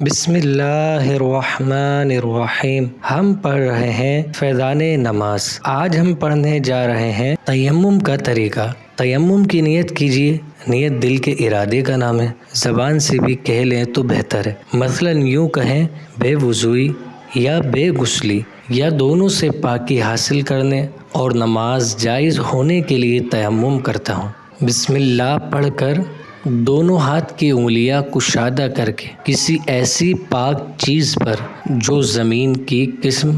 بسم اللہ الرحمن الرحیم۔ ہم پڑھ رہے ہیں فیضان نماز۔ آج ہم پڑھنے جا رہے ہیں تیمم کا طریقہ۔ تیمم کی نیت کیجیے۔ نیت دل کے ارادے کا نام ہے، زبان سے بھی کہہ لیں تو بہتر ہے۔ مثلا یوں کہیں بے وضوئی یا بے غسلی یا دونوں سے پاکی حاصل کرنے اور نماز جائز ہونے کے لیے تیمم کرتا ہوں۔ بسم اللہ پڑھ کر دونوں ہاتھ کی انگلیاں کشادہ کر کے کسی ایسی پاک چیز پر جو زمین کی قسم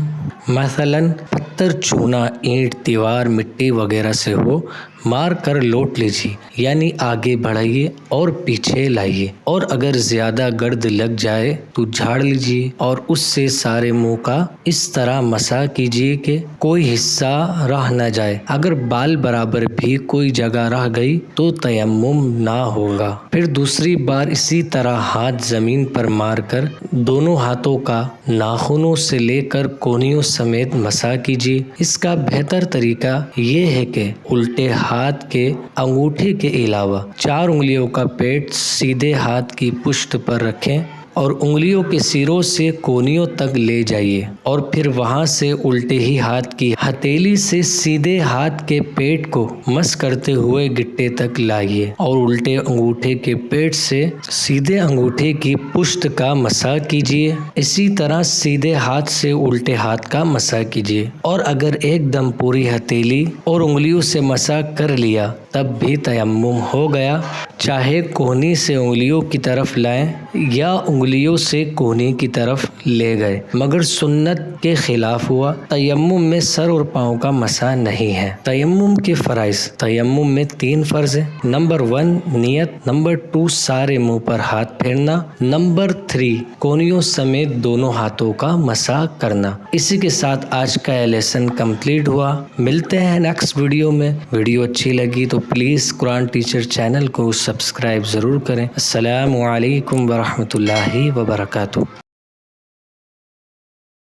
مثلاً پتھر، چونا، اینٹ، دیوار، مٹی وغیرہ سے ہو مار کر لوٹ لیجیے، یعنی آگے بڑھائیے اور پیچھے لائیے، اور اگر زیادہ گرد لگ جائے تو جھاڑ لیجیے اور اس سے سارے منہ کا اس طرح مسح کیجیے کہ کوئی حصہ رہ نہ جائے۔ اگر بال برابر بھی کوئی جگہ رہ گئی تو تیمم نہ ہوگا۔ پھر دوسری بار اسی طرح ہاتھ زمین پر مار کر دونوں ہاتھوں کا ناخنوں سے لے کر کونیوں سمیت مسح کیجیے۔ اس کا بہتر طریقہ یہ ہے کہ الٹے ہاتھ کے انگوٹھے کے علاوہ 4 انگلیوں کا پیٹ سیدھے ہاتھ کی پشت پر رکھیں اور انگلیوں کے سروں سے کونیوں تک لے جائیے، اور پھر وہاں سے الٹے ہی ہاتھ کی ہتھیلی سے سیدھے ہاتھ کے پیٹ کو مس کرتے ہوئے گٹے تک لائیے، اور الٹے انگوٹھے کے پیٹ سے سیدھے انگوٹھے کی پشت کا مسح کیجیے۔ اسی طرح سیدھے ہاتھ سے الٹے ہاتھ کا مسح کیجیے، اور اگر ایک دم پوری ہتھیلی اور انگلیوں سے مسح کر لیا تب بھی تیمم ہو گیا۔ چاہے کونی سے انگلیوں کی طرف لائیں یا انگلیوں سے کونی کی طرف لے گئے، مگر سنت کے خلاف ہوا۔ تیمم میں سر اور پاؤں کا مسح نہیں ہے۔ تیمم کے فرائض۔ تیمم میں 3 فرض ہیں۔ نمبر 1 نیت، نمبر 2 سارے منہ پر ہاتھ پھیرنا، نمبر 3 کونیوں سمیت دونوں ہاتھوں کا مسح کرنا۔ اسی کے ساتھ آج کا یہ لیسن کمپلیٹ ہوا۔ ملتے ہیں نیکسٹ ویڈیو میں۔ ویڈیو اچھی لگی تو پلیز قرآن ٹیچر چینل کو سبسکرائب ضرور کریں۔ السلام علیکم ورحمۃ اللہ وبرکاتہ۔